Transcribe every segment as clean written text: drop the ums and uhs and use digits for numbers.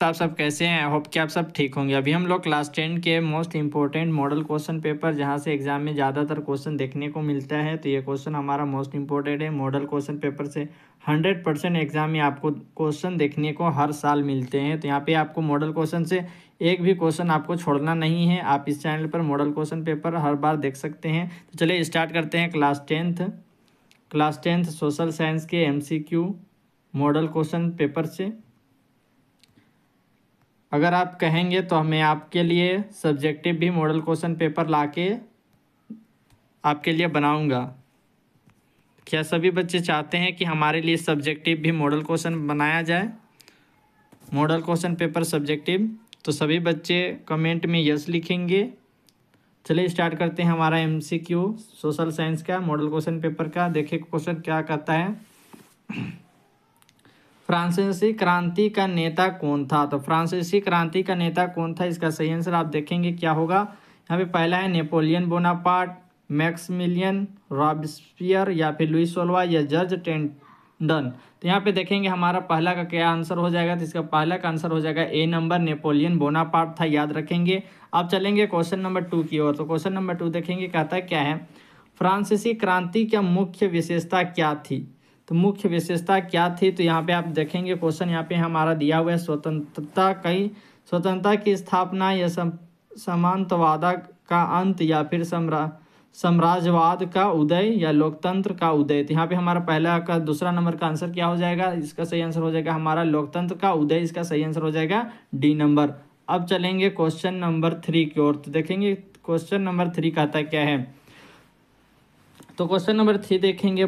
तो आप सब कैसे हैं? आई होप कि आप सब ठीक होंगे। अभी हम लोग क्लास 10 के most important model question paper, जहां से एग्जाम में ज़्यादातर क्वेश्चन देखने को मिलता है, तो ये क्वेश्चन हमारा मोस्ट इंपॉर्टेंट है। मॉडल क्वेश्चन पेपर से 100% एग्जाम में आपको क्वेश्चन देखने को हर साल मिलते हैं। तो यहाँ पे आपको मॉडल क्वेश्चन से एक भी क्वेश्चन आपको छोड़ना नहीं है। आप इस चैनल पर मॉडल क्वेश्चन पेपर हर बार देख सकते हैं। तो चलिए स्टार्ट करते हैं क्लास टेंथ सोशल साइंस के MCQ मॉडल क्वेश्चन पेपर से। अगर आप कहेंगे तो मैं आपके लिए सब्जेक्टिव भी मॉडल क्वेश्चन पेपर लाके आपके लिए बनाऊंगा। क्या सभी बच्चे चाहते हैं कि हमारे लिए सब्जेक्टिव भी मॉडल क्वेश्चन बनाया जाए, मॉडल क्वेश्चन पेपर सब्जेक्टिव? तो सभी बच्चे कमेंट में यस लिखेंगे। चलिए स्टार्ट करते हैं हमारा MCQ सोशल साइंस का मॉडल क्वेश्चन पेपर का। देखिए क्वेश्चन क्या कहता है। फ्रांसीसी क्रांति का नेता कौन था? तो फ्रांसीसी क्रांति का नेता कौन था, इसका सही आंसर आप देखेंगे क्या होगा। यहाँ पे पहला है नेपोलियन बोनापार्ट, मैक्सिमिलियन रॉबेस्पियर, या फिर लुई 16 या जॉर्ज टेंडन। तो यहाँ पे देखेंगे हमारा पहला का क्या आंसर हो जाएगा। तो इसका पहला का आंसर हो जाएगा A नंबर, नेपोलियन बोनापार्ट था, याद रखेंगे। अब चलेंगे क्वेश्चन नंबर 2 की ओर। तो क्वेश्चन नंबर 2 देखेंगे कहता है क्या है, फ्रांसीसी क्रांति का मुख्य विशेषता क्या थी? तो मुख्य विशेषता क्या थी, तो यहाँ पे आप देखेंगे क्वेश्चन यहाँ पे हमारा दिया हुआ है स्वतंत्रता की स्थापना या सामंतवाद का अंत, या फिर साम्राज्यवाद का उदय, या लोकतंत्र का उदय। तो यहाँ पे हमारा पहला का दूसरा नंबर का आंसर क्या हो जाएगा, इसका सही आंसर हो जाएगा हमारा लोकतंत्र का उदय। इसका सही आंसर हो जाएगा D नंबर। अब चलेंगे क्वेश्चन नंबर 3 की ओर। तो देखेंगे क्वेश्चन नंबर 3 कहता है क्या है। तो क्वेश्चन नंबर 3 देखेंगे,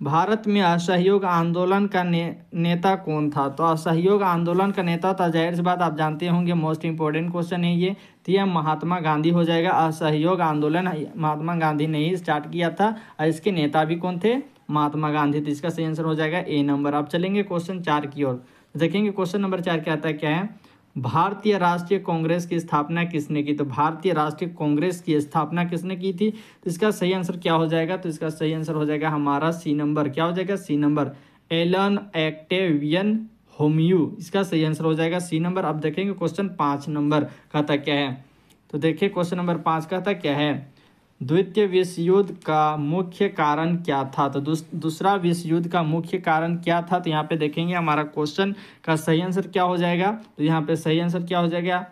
भारत में असहयोग आंदोलन का नेता कौन था? तो असहयोग आंदोलन का नेता था, जाहिर सी बात आप जानते होंगे, मोस्ट इंपॉर्टेंट क्वेश्चन है ये। तो यह महात्मा गांधी हो जाएगा। असहयोग आंदोलन महात्मा गांधी ने ही स्टार्ट किया था, और इसके नेता भी कौन थे? महात्मा गांधी। तो इसका सही आंसर हो जाएगा A नंबर। अब चलेंगे क्वेश्चन 4 की ओर। देखेंगे क्वेश्चन नंबर 4 क्या आता है क्या है, भारतीय राष्ट्रीय कांग्रेस की स्थापना किसने की? तो भारतीय राष्ट्रीय कांग्रेस की स्थापना किसने की थी? तो इसका सही आंसर क्या हो जाएगा, तो इसका सही आंसर हो जाएगा हमारा C नंबर। क्या हो जाएगा? C नंबर, एलन एक्टेवियन होम्यू। इसका सही आंसर हो जाएगा C नंबर। अब देखेंगे क्वेश्चन 5 नंबर कहता क्या है। तो देखिए क्वेश्चन नंबर 5 कहता क्या है, द्वितीय विश्व युद्ध का मुख्य कारण क्या था? तो दूसरा विश्व युद्ध का मुख्य कारण क्या था? तो यहाँ पे देखेंगे हमारा क्वेश्चन का सही आंसर क्या हो जाएगा। तो यहाँ पे सही आंसर क्या हो जाएगा,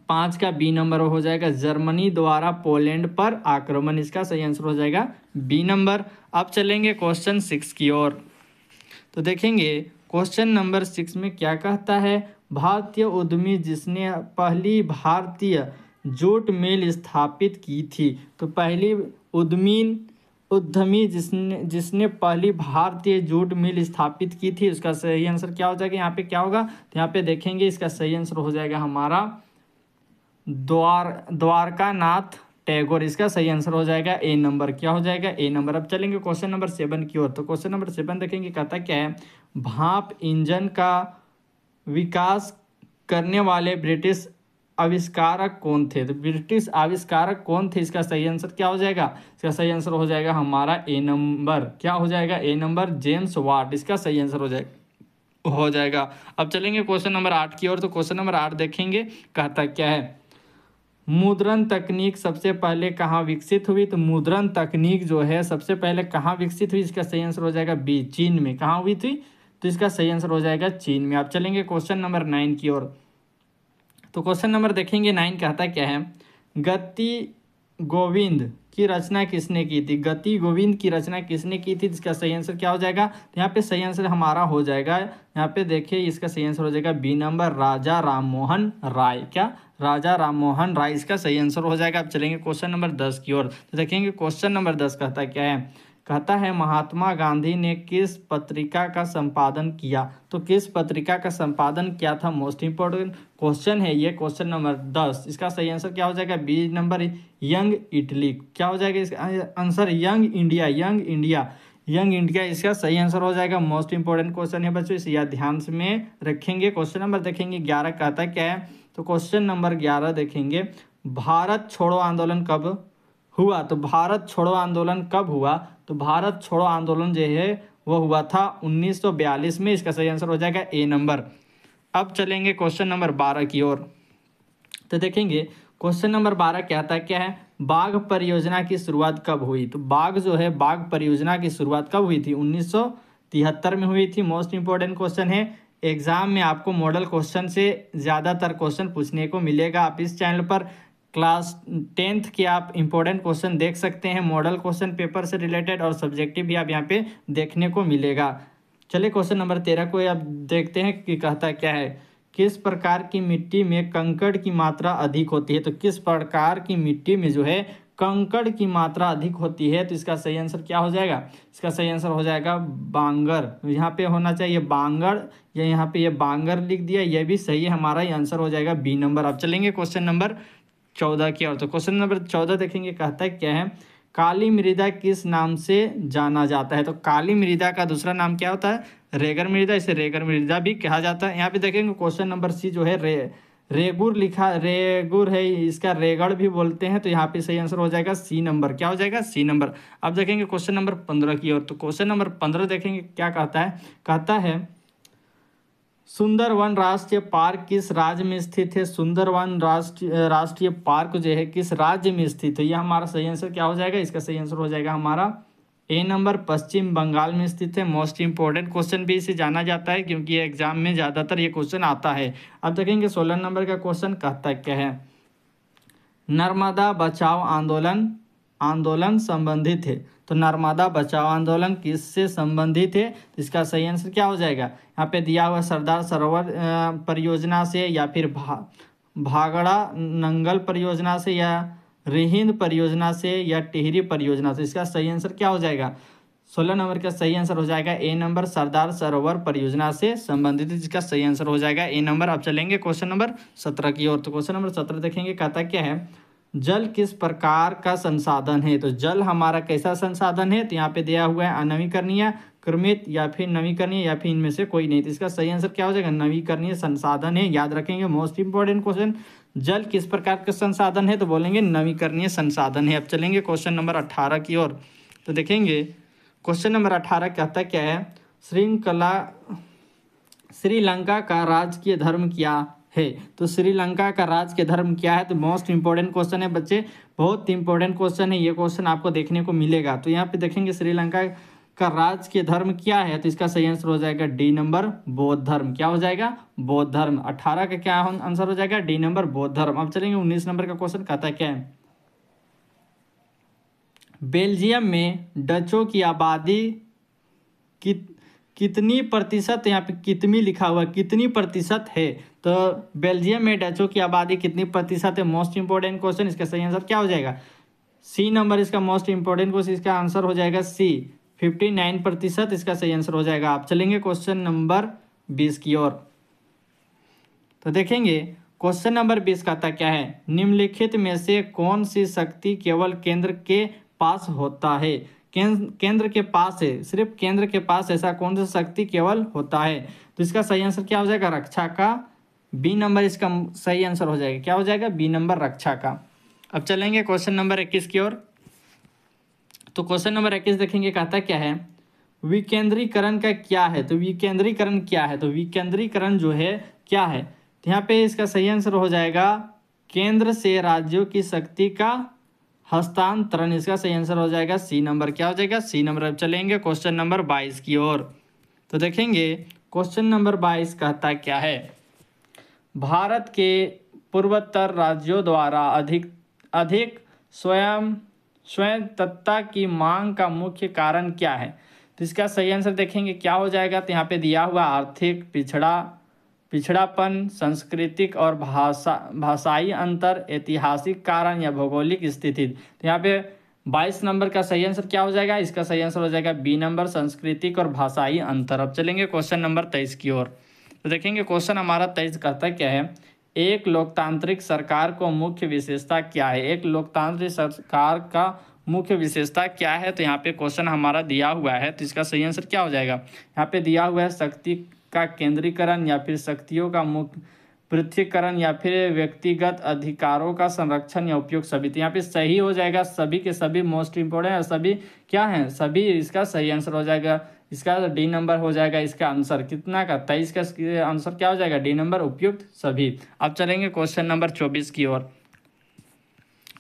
5 का B नंबर हो जाएगा, जर्मनी द्वारा पोलैंड पर आक्रमण। इसका सही आंसर हो जाएगा B नंबर। अब चलेंगे क्वेश्चन 6 की ओर। तो देखेंगे क्वेश्चन नंबर 6 में क्या कहता है, भारतीय उद्यमी जिसने पहली भारतीय जूट मिल स्थापित की थी। तो पहली उद्यमी जिसने पहली भारतीय जूट मिल स्थापित की थी, उसका सही आंसर क्या हो जाएगा। यहाँ पे क्या होगा, तो यहाँ पे देखेंगे इसका सही आंसर हो जाएगा हमारा द्वारकानाथ टैगोर। इसका सही आंसर हो जाएगा A नंबर। क्या हो जाएगा? A number. अब चलेंगे क्वेश्चन नंबर 7 की ओर। तो क्वेश्चन नंबर 7 देखेंगे कहता क्या है, भाप इंजन का विकास करने वाले ब्रिटिश आविष्कारक कौन थे? तो ब्रिटिश आविष्कारक कौन थे, इसका सही आंसर क्या हो जाएगा? इसका सही आंसर हो जाएगा हमारा A नंबर। क्या हो जाएगा? A number, James Watt. इसका सही आंसर हो जाएगा। अब चलेंगे क्वेश्चन नंबर 8 की ओर। तो क्वेश्चन नंबर 8 देखेंगे कहता क्या है, मुद्रण तकनीक सबसे पहले कहाँ विकसित हुई? तो मुद्रण तकनीक जो है सबसे पहले कहाँ विकसित हुई, इसका सही आंसर हो जाएगा B, चीन में। कहाँ हुई थी? तो इसका सही आंसर हो जाएगा चीन में। अब चलेंगे क्वेश्चन नंबर 9 की ओर। तो क्वेश्चन नंबर देखेंगे 9 कहता क्या है, गति गोविंद की रचना किसने की थी? गति गोविंद की रचना किसने की थी? इसका सही आंसर क्या हो जाएगा? तो यहाँ पे सही आंसर हमारा हो जाएगा, यहाँ पे देखिए इसका सही आंसर हो जाएगा B नंबर, राजा राममोहन राय। क्या? राजा राममोहन राय। इसका सही आंसर हो जाएगा। अब चलेंगे क्वेश्चन नंबर 10 की ओर। तो देखेंगे क्वेश्चन नंबर 10 कहता क्या है, कहता है महात्मा गांधी ने किस पत्रिका का संपादन किया? तो किस पत्रिका का संपादन किया था? मोस्ट इंपोर्टेंट क्वेश्चन है ये, क्वेश्चन नंबर 10। इसका सही आंसर क्या हो जाएगा? B number, young Italy. क्या हो जाएगा इसका आंसर? Young India. इसका सही आंसर हो जाएगा। मोस्ट इंपोर्टेंट क्वेश्चन है बच्चों, इसे ध्यान से में रखेंगे। क्वेश्चन नंबर देखेंगे 11 कहता है क्या है। तो क्वेश्चन नंबर 11 देखेंगे, भारत छोड़ो आंदोलन कब हुआ? तो भारत छोड़ो आंदोलन कब हुआ? तो भारत छोड़ो आंदोलन जो है वो हुआ था 1942 में। इसका सही आंसर हो जाएगा A नंबर। अब चलेंगे क्वेश्चन नंबर 12 की ओर। तो देखेंगे क्वेश्चन नंबर 12 कहता है क्या है, बाघ परियोजना की शुरुआत कब हुई। तो बाघ जो है, बाघ परियोजना की शुरुआत कब हुई थी, 1973 में हुई थी। मोस्ट इंपॉर्टेंट क्वेश्चन है, एग्जाम में आपको मॉडल क्वेश्चन से ज़्यादातर क्वेश्चन पूछने को मिलेगा। आप इस चैनल पर क्लास 10th के आप इंपॉर्टेंट क्वेश्चन देख सकते हैं, मॉडल क्वेश्चन पेपर से रिलेटेड, और सब्जेक्टिव भी आप यहाँ पे देखने को मिलेगा। चलिए क्वेश्चन नंबर 13 को आप देखते हैं कि कहता क्या है, किस प्रकार की मिट्टी में कंकड़ की मात्रा अधिक होती है। तो किस प्रकार की मिट्टी में जो है कंकड़ की मात्रा अधिक होती है। तो इसका सही आंसर क्या हो जाएगा, इसका सही आंसर हो जाएगा बांगर। यहाँ पे होना चाहिए बांगर, या यहाँ पे ये बांगर लिख दिया, ये भी सही है, हमारा ये आंसर हो जाएगा बी नंबर। अब चलेंगे क्वेश्चन नंबर 14 की ओर। तो क्वेश्चन नंबर 14 देखेंगे, कहता है क्या है, काली मृदा किस नाम से जाना जाता है। तो काली मृदा का दूसरा नाम क्या होता है, रेगर मृदा, इसे रेगर मृदा भी कहा जाता है। यहाँ पे देखेंगे क्वेश्चन नंबर सी जो है रेगुर लिखा, रेगुर है, इसका रेगड़ भी बोलते हैं। तो यहाँ पे सही आंसर हो जाएगा सी नंबर, क्या हो जाएगा, सी नंबर। अब देखेंगे क्वेश्चन नंबर 15 की ओर। तो क्वेश्चन नंबर 15 देखेंगे क्या कहता है, कहता है सुंदरवन राष्ट्रीय पार्क किस राज्य में स्थित है। सुंदरवन राष्ट्रीय पार्क जो है किस राज्य में स्थित है, यह हमारा सही आंसर क्या हो जाएगा, इसका सही आंसर हो जाएगा हमारा ए नंबर, पश्चिम बंगाल में स्थित है। मोस्ट इंपॉर्टेंट क्वेश्चन भी इसे जाना जाता है क्योंकि एग्जाम में ज़्यादातर ये क्वेश्चन आता है। अब देखेंगे 16 नंबर का क्वेश्चन कहता क्या है, नर्मदा बचाओ आंदोलन आंदोलन संबंधित है। तो नर्मदा बचाओ आंदोलन किससे संबंधित है, तो इसका सही आंसर क्या हो जाएगा, यहाँ पे दिया हुआ सरदार सरोवर परियोजना से, या फिर भागड़ा नंगल परियोजना से, या रिहिंद परियोजना से, या टिहरी परियोजना से। इसका सही आंसर क्या हो जाएगा, 16 नंबर का सही आंसर हो जाएगा ए नंबर, सरदार सरोवर परियोजना से संबंधित, जिसका सही आंसर हो जाएगा ए नंबर। अब चलेंगे क्वेश्चन नंबर 17 की ओर। तो क्वेश्चन नंबर 17 देखेंगे, कहता क्या है, जल किस प्रकार का संसाधन है। तो जल हमारा कैसा संसाधन है, तो यहाँ पे दिया हुआ है अनवीकरणीय, क्रमित, या फिर नवीकरणीय, या फिर इनमें से कोई नहीं। तो इसका सही आंसर क्या हो जाएगा, नवीकरणीय संसाधन है। याद रखेंगे मोस्ट इंपॉर्टेंट क्वेश्चन, जल किस प्रकार का संसाधन है, तो बोलेंगे नवीकरणीय संसाधन है। अब चलेंगे क्वेश्चन नंबर 18 की ओर। तो देखेंगे क्वेश्चन नंबर 18 कहता क्या है, श्रीलंका का राजकीय धर्म क्या है। तो श्रीलंका का राजकीय धर्म क्या है, तो मोस्ट इंपॉर्टेंट क्वेश्चन है बच्चे, बहुत इंपॉर्टेंट क्वेश्चन है, ये क्वेश्चन आपको देखने को मिलेगा। तो यहाँ पे देखेंगे श्रीलंका का राजकीय धर्म क्या है, तो इसका सही आंसर हो जाएगा डी नंबर, बौद्ध धर्म। क्या हो जाएगा, बौद्ध धर्म। 18 का क्या आंसर हो जाएगा, डी नंबर, बौद्ध धर्म। अब चलेंगे 19 नंबर का क्वेश्चन, कहता है क्या है, बेल्जियम में डचों की आबादी कितनी प्रतिशत, यहाँ पे कितनी लिखा हुआ, कितनी प्रतिशत है। तो बेल्जियम में डचों की आबादी कितनी प्रतिशत है, मोस्ट इंपॉर्टेंट क्वेश्चन, इसका सही आंसर क्या हो जाएगा, सी नंबर, इसका मोस्ट इंपॉर्टेंट क्वेश्चन, इसका आंसर हो जाएगा सी, 59%, इसका सही आंसर हो जाएगा। आप चलेंगे क्वेश्चन नंबर 20 की ओर। तो देखेंगे क्वेश्चन नंबर 20 कहता क्या है, निम्नलिखित में से कौन सी शक्ति केवल केंद्र के पास होता है। केंद्र के पास है, सिर्फ केंद्र के पास ऐसा कौन सा शक्ति केवल होता है। तो इसका सही आंसर क्या हो जाएगा, रक्षा का, बी नंबर इसका सही आंसर हो जाएगा। क्या हो जाएगा, बी नंबर, रक्षा का। अब चलेंगे क्वेश्चन नंबर 21 की ओर। तो क्वेश्चन नंबर 21 देखेंगे, कहता क्या है, विकेंद्रीकरण का क्या है। तो विकेंद्रीकरण क्या है, तो विकेंद्रीकरण जो है क्या है, तो यहाँ पे इसका सही आंसर हो जाएगा केंद्र से राज्यों की शक्ति का हस्तांतरण। इसका सही आंसर हो जाएगा सी नंबर। क्या हो जाएगा, सी नंबर। अब चलेंगे क्वेश्चन नंबर 22 की ओर। तो देखेंगे क्वेश्चन नंबर 22 कहता क्या है, भारत के पूर्वोत्तर राज्यों द्वारा अधिक स्वायत्तता की मांग का मुख्य कारण क्या है। तो इसका सही आंसर देखेंगे क्या हो जाएगा, तो यहाँ पे दिया हुआ आर्थिक पिछड़ापन, सांस्कृतिक और भाषाई अंतर, ऐतिहासिक कारण, या भौगोलिक स्थिति। तो यहाँ पे 22 नंबर का सही आंसर क्या हो जाएगा, इसका सही आंसर हो जाएगा बी नंबर, सांस्कृतिक और भाषाई अंतर। अब चलेंगे क्वेश्चन नंबर 23 की ओर। तो देखेंगे क्वेश्चन हमारा 23 कहता क्या है, एक लोकतांत्रिक सरकार को मुख्य विशेषता क्या है। एक लोकतांत्रिक सरकार का मुख्य विशेषता क्या है, तो यहाँ पे क्वेश्चन हमारा दिया हुआ है। तो इसका सही आंसर क्या हो जाएगा, यहाँ पे दिया हुआ है शक्ति का केंद्रीकरण, या फिर शक्तियों का मुक्त पृथ्वीकरण, या फिर व्यक्तिगत अधिकारों का संरक्षण या उपयोग सभी। तो यहाँ पे सही हो जाएगा सभी के सभी, मोस्ट इंपोर्टेंट, और सभी क्या हैं, सभी इसका सही आंसर हो जाएगा। इसका डी नंबर हो जाएगा इसका आंसर कितना का 23 का आंसर क्या हो जाएगा डी नंबर उपयुक्त सभी। अब चलेंगे क्वेश्चन नंबर 24 की ओर।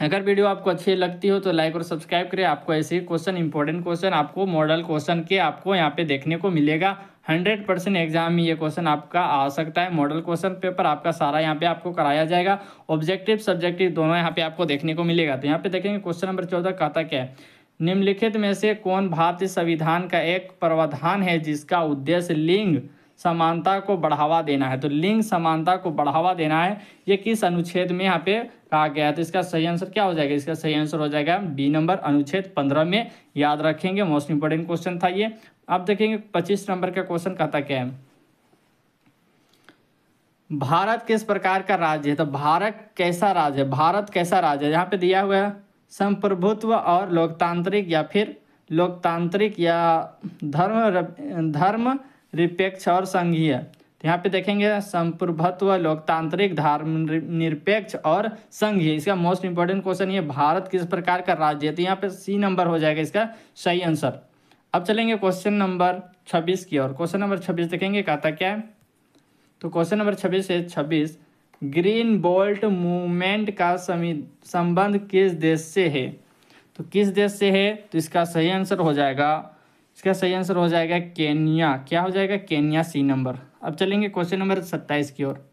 अगर वीडियो आपको अच्छी लगती हो तो लाइक और सब्सक्राइब करें। आपको ऐसे ही क्वेश्चन इंपॉर्टेंट क्वेश्चन आपको मॉडल क्वेश्चन के आपको यहाँ पे देखने को मिलेगा। 100% एग्जाम में ये क्वेश्चन आपका आ सकता है। मॉडल क्वेश्चन पेपर आपका सारा यहाँ पे आपको कराया जाएगा। ऑब्जेक्टिव सब्जेक्टिव दोनों यहाँ पे आपको देखने को मिलेगा। तो यहाँ पे देखेंगे क्वेश्चन नंबर 14 कहता क्या है, निम्नलिखित में से कौन भारतीय संविधान का एक प्रावधान है जिसका उद्देश्य लिंग समानता को बढ़ावा देना है। तो लिंग समानता को बढ़ावा देना है, ये किस अनुच्छेद में यहाँ पे कहा गया है। तो इसका सही आंसर क्या हो जाएगा, इसका सही आंसर हो जाएगा बी नंबर अनुच्छेद 15 में। याद रखेंगे, मोस्ट इंपोर्टेंट क्वेश्चन था ये। अब देखेंगे 25 नंबर का क्वेश्चन कहता क्या है, भारत किस प्रकार का राज्य है। तो भारत कैसा राज्य है, भारत कैसा राज्य है। यहाँ पे दिया हुआ है संप्रभुत्व और लोकतांत्रिक या फिर लोकतांत्रिक या धर्म निरपेक्ष और संघीय। तो यहाँ पे देखेंगे संप्रभुत्व, लोकतांत्रिक, धर्म निरपेक्ष और संघीय। इसका मोस्ट इंपोर्टेंट क्वेश्चन ये भारत किस प्रकार का राज्य है। तो यहाँ पे सी नंबर हो जाएगा इसका सही आंसर। अब चलेंगे क्वेश्चन नंबर 26 की ओर। क्वेश्चन नंबर 26 देखेंगे कहता क्या है। तो क्वेश्चन नंबर 26 है 26 ग्रीन बोल्ट मूवमेंट का संबंध किस देश से है। तो किस देश से है, तो इसका सही आंसर हो जाएगा, इसका सही आंसर हो जाएगा केन्या। क्या हो जाएगा, केन्या, सी नंबर। अब चलेंगे क्वेश्चन नंबर 27 की ओर।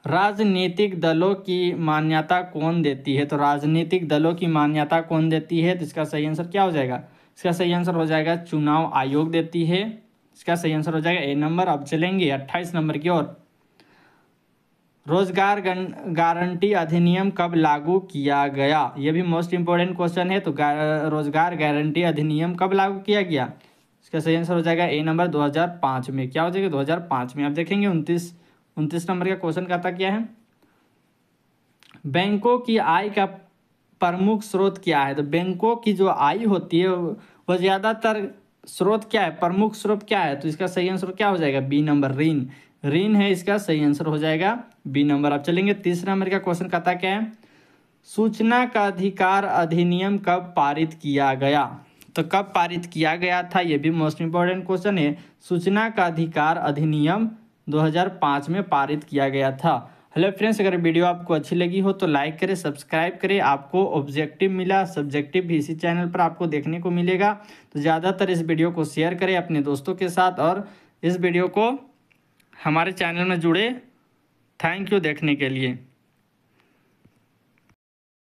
राजनीतिक दलों की मान्यता कौन देती है। तो राजनीतिक दलों की मान्यता कौन देती है, तो इसका सही आंसर क्या हो जाएगा, इसका सही आंसर हो जाएगा चुनाव आयोग देती है। इसका सही आंसर हो जाएगा ए नंबर। अब चलेंगे 28 नंबर की ओर। रोजगार गारंटी अधिनियम कब लागू किया गया। यह भी मोस्ट इंपोर्टेंट क्वेश्चन है। तो रोजगार गारंटी अधिनियम कब लागू किया गया, इसका सही आंसर हो जाएगा ए नंबर 2005 में। क्या हो जाएगा 2005 में। अब देखेंगे 29 नंबर का क्वेश्चन कहता क्या है, बैंकों की आय का प्रमुख स्रोत क्या है। तो बैंकों की जो आय होती है वो ज़्यादातर स्रोत क्या है, प्रमुख स्रोत क्या है। तो इसका सही आंसर क्या हो जाएगा बी नंबर, ऋण। ऋण है इसका सही आंसर हो जाएगा बी नंबर। अब चलेंगे 30 नंबर का क्वेश्चन कहता क्या है, सूचना का अधिकार अधिनियम कब पारित किया गया। तो कब पारित किया गया था, यह भी मोस्ट इंपोर्टेंट क्वेश्चन है। सूचना का अधिकार अधिनियम 2005 में पारित किया गया था। हेलो फ्रेंड्स, अगर वीडियो आपको अच्छी लगी हो तो लाइक करें, सब्सक्राइब करें। आपको ऑब्जेक्टिव मिला, सब्जेक्टिव भी इसी चैनल पर आपको देखने को मिलेगा। तो ज़्यादातर इस वीडियो को शेयर करें अपने दोस्तों के साथ और इस वीडियो को हमारे चैनल में जुड़े। थैंक यू देखने के लिए।